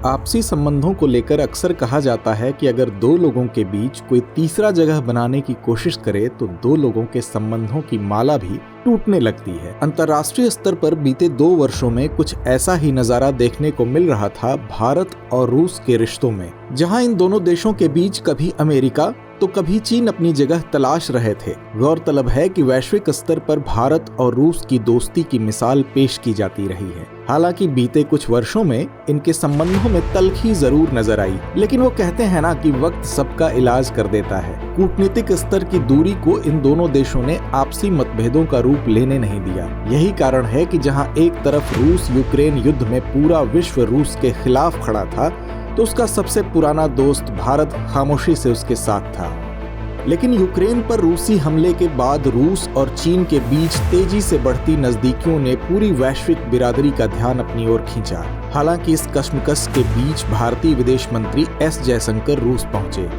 आपसी संबंधों को लेकर अक्सर कहा जाता है कि अगर दो लोगों के बीच कोई तीसरा जगह बनाने की कोशिश करे तो दो लोगों के संबंधों की माला भी टूटने लगती है। अंतर्राष्ट्रीय स्तर पर बीते 2 वर्षों में कुछ ऐसा ही नजारा देखने को मिल रहा था भारत और रूस के रिश्तों में, जहां इन दोनों देशों के बीच कभी अमेरिका तो कभी चीन अपनी जगह तलाश रहे थे। गौरतलब है कि वैश्विक स्तर पर भारत और रूस की दोस्ती की मिसाल पेश की जाती रही है। हालांकि बीते कुछ वर्षों में इनके संबंधों में तल्खी जरूर नजर आई, लेकिन वो कहते हैं ना कि वक्त सबका इलाज कर देता है। कूटनीतिक स्तर की दूरी को इन दोनों देशों ने आपसी मतभेदों का रूप लेने नहीं दिया। यही कारण है कि जहां एक तरफ रूस यूक्रेन युद्ध में पूरा विश्व रूस के खिलाफ खड़ा था, तो उसका सबसे पुराना दोस्त भारत खामोशी से उसके साथ था। लेकिन यूक्रेन पर रूसी हमले के बाद रूस और चीन के बीच तेजी से बढ़ती नजदीकियों ने पूरी वैश्विक बिरादरी का ध्यान अपनी ओर खींचा। हालांकि इस कश्मकश के बीच भारतीय विदेश मंत्री एस जयशंकर रूस पहुंचे।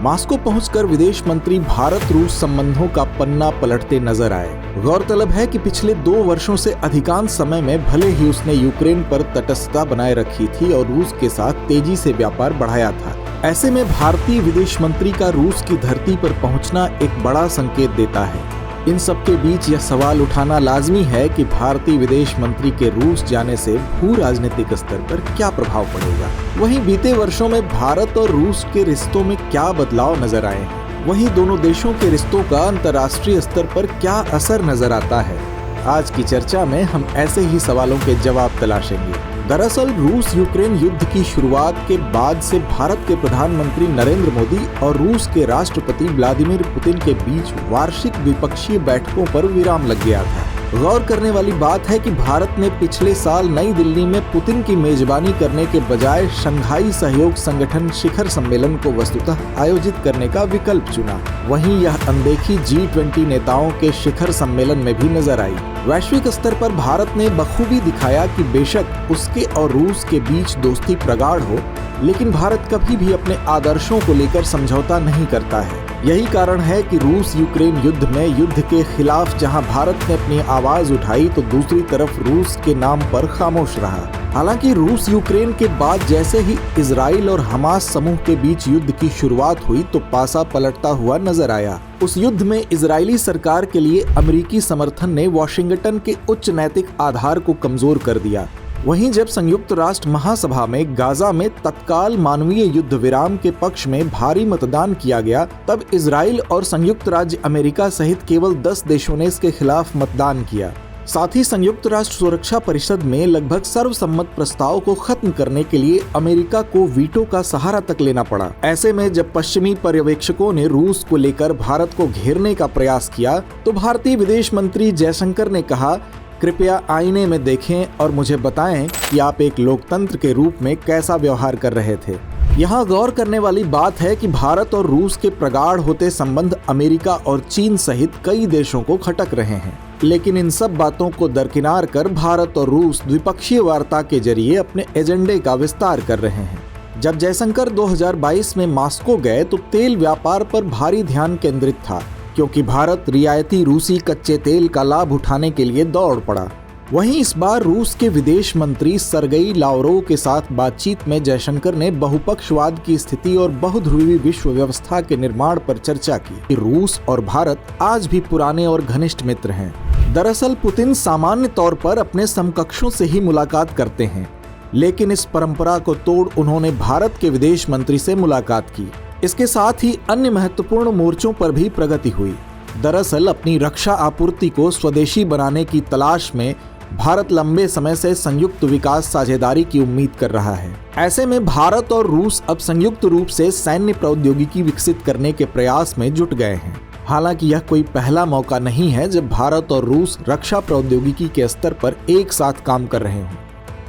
मॉस्को पहुंचकर विदेश मंत्री भारत रूस संबंधों का पन्ना पलटते नजर आए। गौरतलब है कि पिछले 2 वर्षों से अधिकांश समय में भले ही उसने यूक्रेन पर तटस्थता बनाए रखी थी और रूस के साथ तेजी से व्यापार बढ़ाया था, ऐसे में भारतीय विदेश मंत्री का रूस की धरती पर पहुंचना एक बड़ा संकेत देता है। इन सब के बीच यह सवाल उठाना लाजमी है कि भारतीय विदेश मंत्री के रूस जाने से भू राजनीतिक स्तर पर क्या प्रभाव पड़ेगा। वहीं बीते वर्षों में भारत और रूस के रिश्तों में क्या बदलाव नजर आए हैं, वहीं दोनों देशों के रिश्तों का अंतर्राष्ट्रीय स्तर पर क्या असर नजर आता है। आज की चर्चा में हम ऐसे ही सवालों के जवाब तलाशेंगे। दरअसल रूस यूक्रेन युद्ध की शुरुआत के बाद से भारत के प्रधानमंत्री नरेंद्र मोदी और रूस के राष्ट्रपति व्लादिमीर पुतिन के बीच वार्षिक द्विपक्षीय बैठकों पर विराम लग गया था। गौर करने वाली बात है कि भारत ने पिछले साल नई दिल्ली में पुतिन की मेजबानी करने के बजाय शंघाई सहयोग संगठन शिखर सम्मेलन को वस्तुतः आयोजित करने का विकल्प चुना। वहीं यह अनदेखी G20 नेताओं के शिखर सम्मेलन में भी नजर आई। वैश्विक स्तर पर भारत ने बखूबी दिखाया कि बेशक उसके और रूस के बीच दोस्ती प्रगाढ़ हो, लेकिन भारत कभी भी अपने आदर्शों को लेकर समझौता नहीं करता है। यही कारण है कि रूस यूक्रेन युद्ध में युद्ध के खिलाफ जहां भारत ने अपनी आवाज उठाई, तो दूसरी तरफ रूस के नाम पर खामोश रहा। हालांकि रूस यूक्रेन के बाद जैसे ही इजराइल और हमास समूह के बीच युद्ध की शुरुआत हुई, तो पासा पलटता हुआ नजर आया। उस युद्ध में इजरायली सरकार के लिए अमेरिकी समर्थन ने वॉशिंगटन के उच्च नैतिक आधार को कमजोर कर दिया। वहीं जब संयुक्त राष्ट्र महासभा में गाजा में तत्काल मानवीय युद्ध विराम के पक्ष में भारी मतदान किया गया, तब इजराइल और संयुक्त राज्य अमेरिका सहित केवल 10 देशों ने इसके खिलाफ मतदान किया। साथ ही संयुक्त राष्ट्र सुरक्षा परिषद में लगभग सर्वसम्मत प्रस्ताव को खत्म करने के लिए अमेरिका को वीटो का सहारा तक लेना पड़ा। ऐसे में जब पश्चिमी पर्यवेक्षकों ने रूस को लेकर भारत को घेरने का प्रयास किया, तो भारतीय विदेश मंत्री जयशंकर ने कहा, कृपया आईने में देखें और मुझे बताएं कि आप एक लोकतंत्र के रूप में कैसा व्यवहार कर रहे थे। यहाँ गौर करने वाली बात है कि भारत और रूस के प्रगाढ़ होते संबंध अमेरिका और चीन सहित कई देशों को खटक रहे हैं, लेकिन इन सब बातों को दरकिनार कर भारत और रूस द्विपक्षीय वार्ता के जरिए अपने एजेंडे का विस्तार कर रहे हैं। जब जयशंकर 2022 में मॉस्को गए, तो तेल व्यापार पर भारी ध्यान केंद्रित था, क्योंकि भारत रियायती रूसी कच्चे तेल का लाभ उठाने के लिए दौड़ पड़ा। वहीं इस बार रूस के विदेश मंत्री सरगेई लावरोव के साथ बातचीत में जयशंकर ने बहुपक्षवाद की स्थिति और बहुध्रुवी विश्व व्यवस्था के निर्माण पर चर्चा की। रूस और भारत आज भी पुराने और घनिष्ठ मित्र हैं। दरअसल पुतिन सामान्य तौर पर अपने समकक्षों से ही मुलाकात करते हैं, लेकिन इस परंपरा को तोड़ उन्होंने भारत के विदेश मंत्री से मुलाकात की। इसके साथ ही अन्य महत्वपूर्ण मोर्चों पर भी प्रगति हुई। दरअसल अपनी रक्षा आपूर्ति को स्वदेशी बनाने की तलाश में भारत लंबे समय से संयुक्त विकास साझेदारी की उम्मीद कर रहा है। ऐसे में भारत और रूस अब संयुक्त रूप से सैन्य प्रौद्योगिकी विकसित करने के प्रयास में जुट गए हैं। हालांकि यह कोई पहला मौका नहीं है जब भारत और रूस रक्षा प्रौद्योगिकी के स्तर पर एक साथ काम कर रहे हों।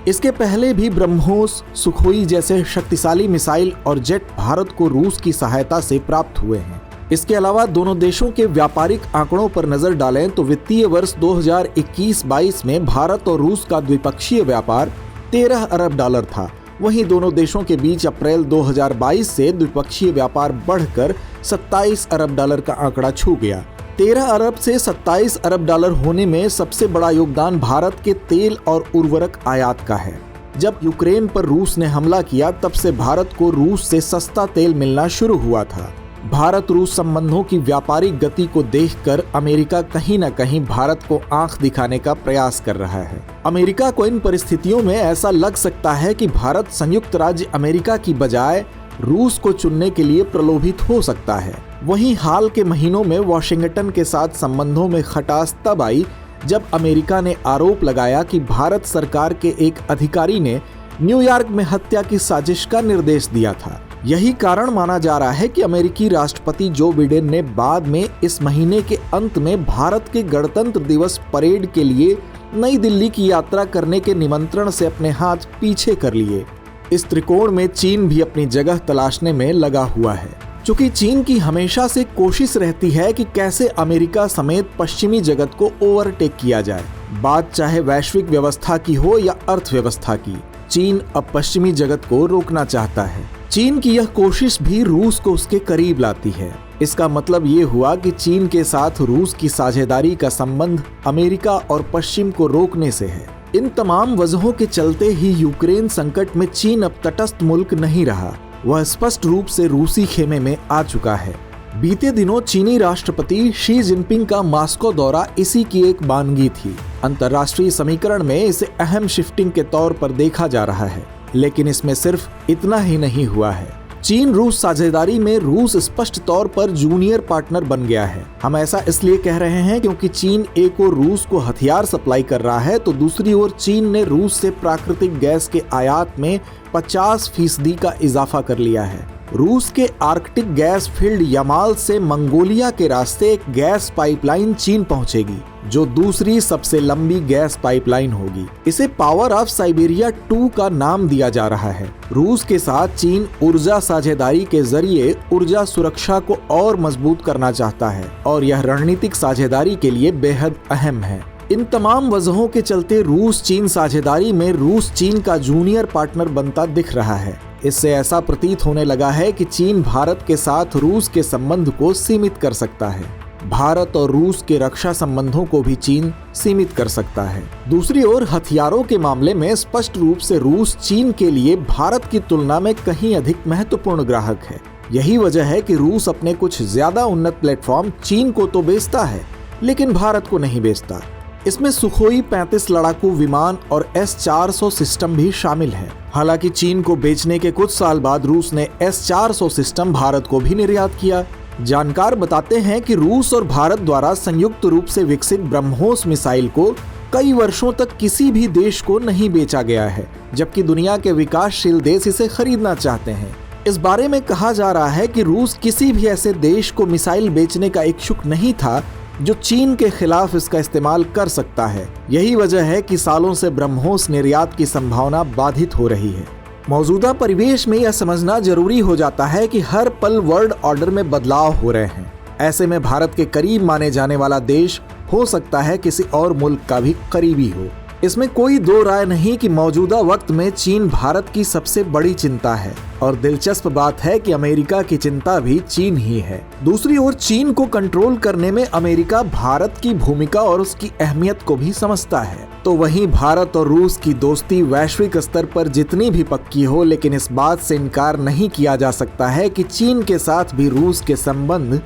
इसके पहले भी ब्रह्मोस, सुखोई जैसे शक्तिशाली मिसाइल और जेट भारत को रूस की सहायता से प्राप्त हुए हैं। इसके अलावा दोनों देशों के व्यापारिक आंकड़ों पर नजर डालें तो वित्तीय वर्ष 2021-22 में भारत और रूस का द्विपक्षीय व्यापार 13 अरब डॉलर था। वहीं दोनों देशों के बीच अप्रैल 2022 से द्विपक्षीय व्यापार बढ़कर 27 अरब डॉलर का आंकड़ा छू गया। 13 अरब से 27 अरब डॉलर होने में सबसे बड़ा योगदान भारत के तेल और उर्वरक आयात का है। जब यूक्रेन पर रूस ने हमला किया तब से भारत को रूस से सस्ता तेल मिलना शुरू हुआ था। भारत रूस संबंधों की व्यापारिक गति को देखकर अमेरिका कहीं न कहीं भारत को आंख दिखाने का प्रयास कर रहा है। अमेरिका को इन परिस्थितियों में ऐसा लग सकता है कि भारत संयुक्त राज्य अमेरिका की बजाय रूस को चुनने के लिए प्रलोभित हो सकता है। वहीं हाल के महीनों में वॉशिंगटन के साथ संबंधों में खटास तब आई जब अमेरिका ने आरोप लगाया कि भारत सरकार के एक अधिकारी ने न्यूयॉर्क में हत्या की साजिश का निर्देश दिया था। यही कारण माना जा रहा है कि अमेरिकी राष्ट्रपति जो बिडेन ने बाद में इस महीने के अंत में भारत के गणतंत्र दिवस परेड के लिए नई दिल्ली की यात्रा करने के निमंत्रण से अपने हाथ पीछे कर लिए। इस त्रिकोण में चीन भी अपनी जगह तलाशने में लगा हुआ है। चूंकि चीन की हमेशा से कोशिश रहती है कि कैसे अमेरिका समेत पश्चिमी जगत को ओवरटेक किया जाए, बात चाहे वैश्विक व्यवस्था की हो या अर्थव्यवस्था की, चीन अब पश्चिमी जगत को रोकना चाहता है। चीन की यह कोशिश भी रूस को उसके करीब लाती है। इसका मतलब ये हुआ कि चीन के साथ रूस की साझेदारी का संबंध अमेरिका और पश्चिम को रोकने से है। इन तमाम वजहों के चलते ही यूक्रेन संकट में चीन अब तटस्थ मुल्क नहीं रहा, वह स्पष्ट रूप से रूसी खेमे में आ चुका है। बीते दिनों चीनी राष्ट्रपति शी जिनपिंग का मॉस्को दौरा इसी की एक बानगी थी। अंतर्राष्ट्रीय समीकरण में इसे अहम शिफ्टिंग के तौर पर देखा जा रहा है, लेकिन इसमें सिर्फ इतना ही नहीं हुआ है। चीन रूस साझेदारी में रूस स्पष्ट तौर पर जूनियर पार्टनर बन गया है। हम ऐसा इसलिए कह रहे हैं क्योंकि चीन एक ओर रूस को हथियार सप्लाई कर रहा है तो दूसरी ओर चीन ने रूस से प्राकृतिक गैस के आयात में 50% का इजाफा कर लिया है। रूस के आर्कटिक गैस फील्ड यमाल से मंगोलिया के रास्ते एक गैस पाइपलाइन चीन पहुंचेगी, जो दूसरी सबसे लंबी गैस पाइपलाइन होगी। इसे पावर ऑफ साइबेरिया 2 का नाम दिया जा रहा है। रूस के साथ चीन ऊर्जा साझेदारी के जरिए ऊर्जा सुरक्षा को और मजबूत करना चाहता है और यह रणनीतिक साझेदारी के लिए बेहद अहम है। इन तमाम वजहों के चलते रूस चीन साझेदारी में रूस चीन का जूनियर पार्टनर बनता दिख रहा है। इससे ऐसा प्रतीत होने लगा है कि चीन भारत के साथ रूस के संबंध को सीमित कर सकता है। भारत और रूस के रक्षा संबंधों को भी चीन सीमित कर सकता है। दूसरी ओर हथियारों के मामले में स्पष्ट रूप से रूस चीन के लिए भारत की तुलना में कहीं अधिक महत्वपूर्ण ग्राहक है। यही वजह है कि रूस अपने कुछ ज्यादा उन्नत प्लेटफॉर्म चीन को तो बेचता है, लेकिन भारत को नहीं बेचता। इसमें सुखोई 35 लड़ाकू विमान और S-400 सिस्टम भी शामिल है। हालांकि चीन को बेचने के कुछ साल बाद रूस ने S-400 सिस्टम भारत को भी निर्यात किया। जानकार बताते हैं कि रूस और भारत द्वारा संयुक्त रूप से विकसित ब्रह्मोस मिसाइल को कई वर्षों तक किसी भी देश को नहीं बेचा गया है, जबकि दुनिया के विकासशील देश इसे खरीदना चाहते हैं। इस बारे में कहा जा रहा है कि रूस किसी भी ऐसे देश को मिसाइल बेचने का इच्छुक नहीं था जो चीन के खिलाफ इसका इस्तेमाल कर सकता है। यही वजह है कि सालों से ब्रह्मोस निर्यात की संभावना बाधित हो रही है। मौजूदा परिवेश में यह समझना जरूरी हो जाता है कि हर पल वर्ल्ड ऑर्डर में बदलाव हो रहे हैं। ऐसे में भारत के करीब माने जाने वाला देश हो सकता है किसी और मुल्क का भी करीबी हो। इसमें कोई दो राय नहीं कि मौजूदा वक्त में चीन भारत की सबसे बड़ी चिंता है और दिलचस्प बात है कि अमेरिका की चिंता भी चीन ही है। दूसरी ओर चीन को कंट्रोल करने में अमेरिका भारत की भूमिका और उसकी अहमियत को भी समझता है। तो वहीं भारत और रूस की दोस्ती वैश्विक स्तर पर जितनी भी पक्की हो, लेकिन इस बात से इनकार नहीं किया जा सकता है कि चीन के साथ भी रूस के संबंध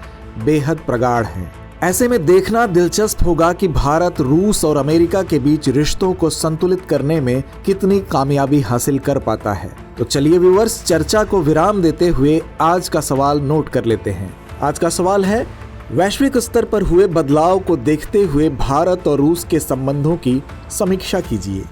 बेहद प्रगाढ़ हैं। ऐसे में देखना दिलचस्प होगा कि भारत रूस और अमेरिका के बीच रिश्तों को संतुलित करने में कितनी कामयाबी हासिल कर पाता है। तो चलिए व्यूअर्स, चर्चा को विराम देते हुए आज का सवाल नोट कर लेते हैं। आज का सवाल है, वैश्विक स्तर पर हुए बदलाव को देखते हुए भारत और रूस के संबंधों की समीक्षा कीजिए।